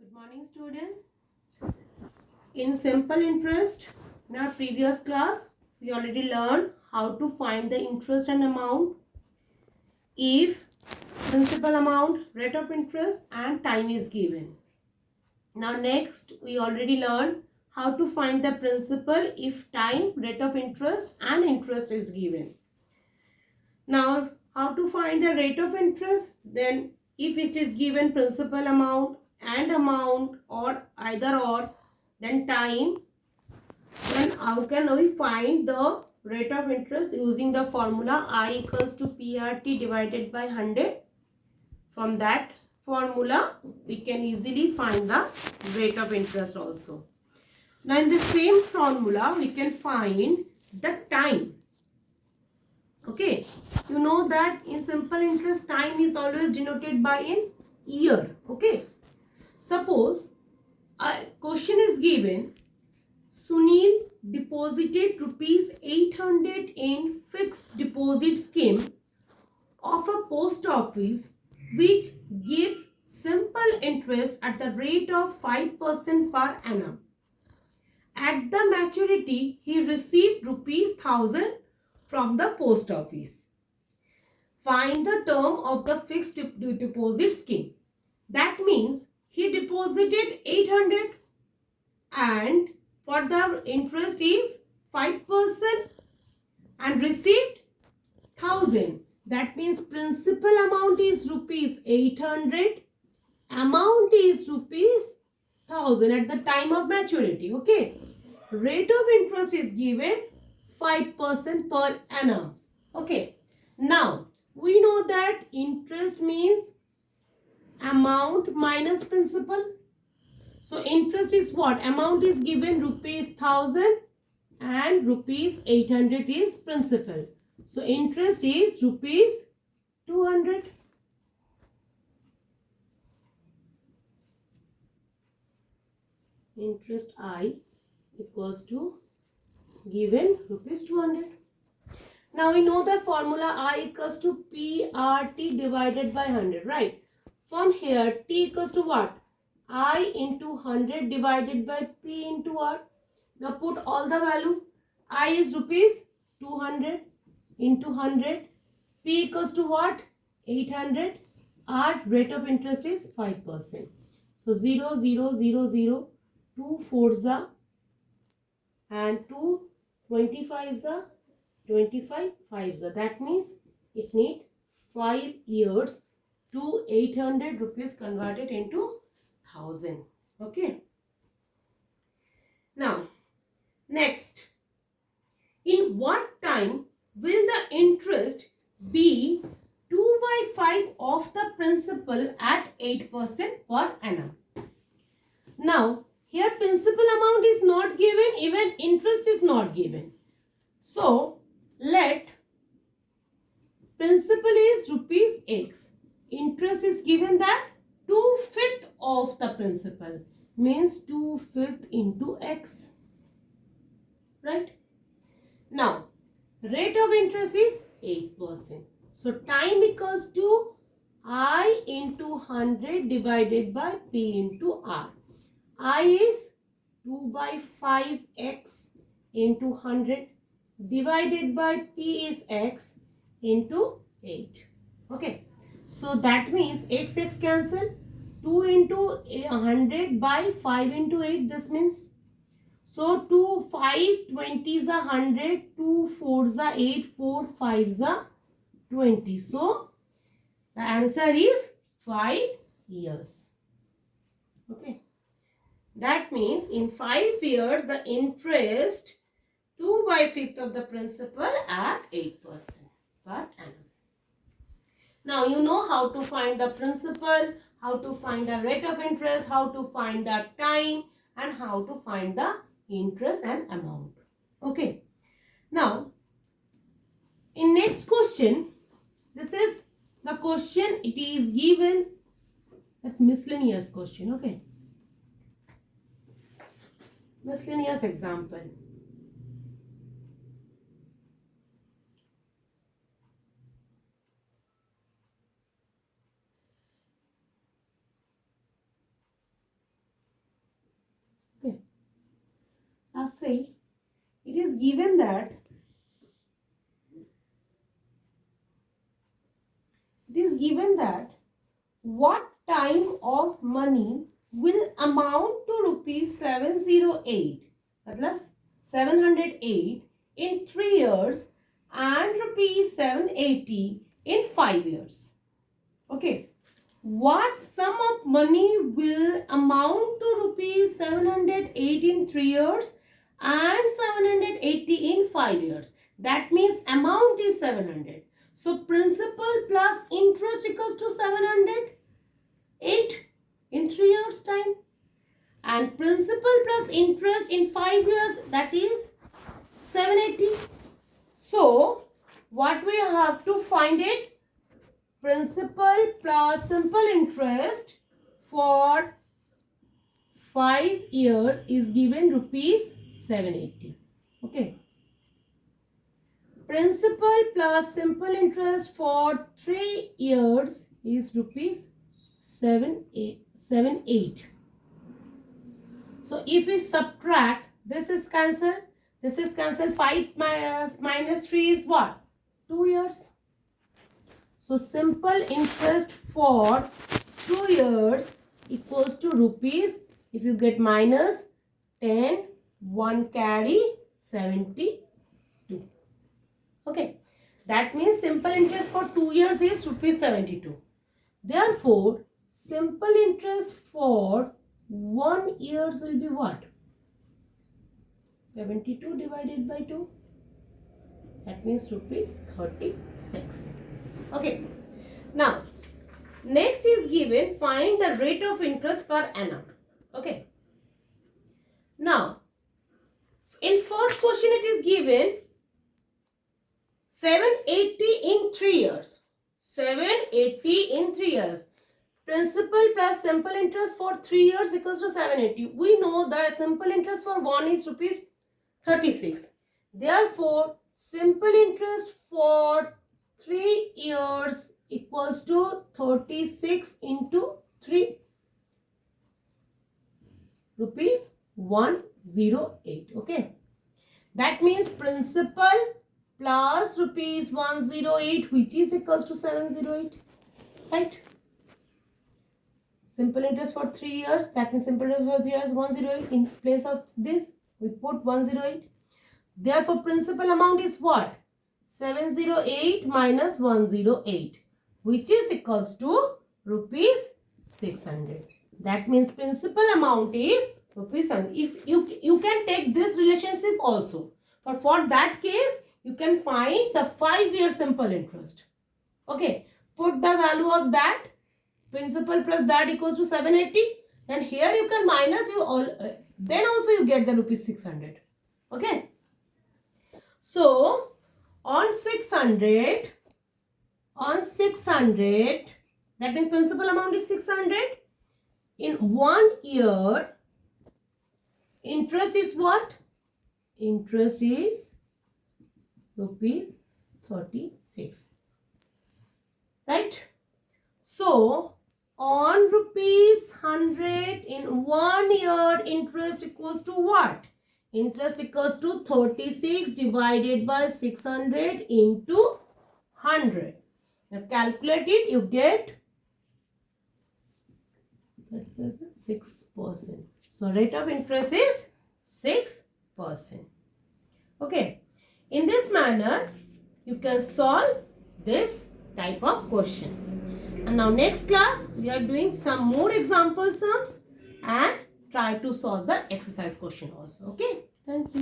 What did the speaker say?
Good morning, students. In simple interest, in our previous class, we already learned how to find the interest and amount if principal amount, rate of interest and time is given. Now next, we already learned how to find the principal if time, rate of interest and interest is given. Now, how to find the rate of interest? Then if it is given principal amount and amount or either or, then time, then how can we find the rate of interest using the formula I equals to PRT divided by 100. From that formula, we can easily find the rate of interest also. Now in the same formula, we can find the time. Okay, you know that in simple interest, time is always denoted by an year. Okay, suppose a question is given, Sunil deposited rupees 800 in fixed deposit scheme of a post office which gives simple interest at the rate of 5% per annum. At the maturity, he received rupees 1000 from the post office. Find the term of the fixed deposit scheme. That means he deposited 800 and for the interest is 5% and received 1000. That means principal amount is rupees 800, amount is rupees 1000 at the time of maturity. Okay, rate of interest is given 5% per annum. Okay, now we know that interest means amount minus principal. So interest is what? Amount is given rupees 1000 and rupees 800 is principal. So interest is rupees 200. Interest I equals to given rupees 200. Now we know the formula I equals to PRT divided by 100, right? From here T equals to what? I into 100 divided by P into R. Now put all the value. I is rupees 200 into 100. P equals to what? 800. R rate of interest is 5%. So 0, 0, 0, 0. 2 4s are and 2 25s are 25 5s are. That means it need 5 years to 800 rupees converted into 1000. Okay. Now, next, in what time will the interest be 2 by 5 of the principal at 8% per annum? Now, here principal amount is not given, even interest is not given. So, let principal is rupees X. Interest is given that 2/5 of the principal means 2/5 into X. Right? Now, rate of interest is 8%. So, time equals to I into 100 divided by P into R. I is 2 by 5x into 100 divided by P is x into 8. Okay. So that means x cancel. 2 into 100 by 5 into 8. This means, so 2 5 20s are 100, 2 4s are 8, 4 5s are 20. So the answer is 5 years. Okay. That means in 5 years, the interest 2 by 5th of the principal at 8% per annum. Now you know how to find the principal, how to find the rate of interest, how to find the time and how to find the interest and amount. Okay. Now, in next question, this is the question, it is given that miscellaneous question. Okay. Miscellaneous example. given that what time of money will amount to rupees 708, मतलब 708 in 3 years and rupees 780 in 5 years. Okay. What sum of money will amount to rupees 708 in 3 years and 780 in 5 years? That means amount is 700. So principal plus interest equals to 708 in 3 years time. And principal plus interest in 5 years, that is 780. So what we have to find it? Principal plus simple interest for 5 years is given rupees 780. Okay. Principal plus simple interest for 3 years is rupees 780. So if we subtract, this is cancelled. 5 minus 3 is what? 2 years. So simple interest for 2 years equals to rupees, if you get minus 10, 1 carry 72. Okay. That means simple interest for 2 years is rupees 72. Therefore, simple interest for 1 year will be what? 72 divided by 2. That means rupees 36. Okay. Now, next is given, find the rate of interest per annum. Okay. Now, in first question it is given 780 in 3 years. 780 in 3 years. Principal plus simple interest for 3 years equals to 780. We know that simple interest for 1 is rupees 36. Therefore, simple interest for 3 years equals to 36 into 3. Rupees 108. Okay. That means principal plus rupees 108, which is equals to 708. Right. Simple interest for 3 years. That means simple interest for 3 years 108. In place of this, we put 108. Therefore, principal amount is what? 708 minus 108, which is equals to rupees 600. That means principal amount is rupees 600. If you can take this relationship also. For that case, you can find the 5-year simple interest. Okay. Put the value of that. Principal plus that equals to 780. Then here you can minus then also you get the rupees 600. Okay. So, on 600, that means principal amount is 600. In 1 year, interest is what? Interest is rupees 36. Right? So, on rupees 100 in 1 year, interest equals to what? Interest equals to 36 divided by 600 into 100. Now calculate it, you get 6%. So rate of interest is 6%. Okay. In this manner, you can solve this type of question. And now next class, we are doing some more example sums and try to solve the exercise question also. Okay. Thank you.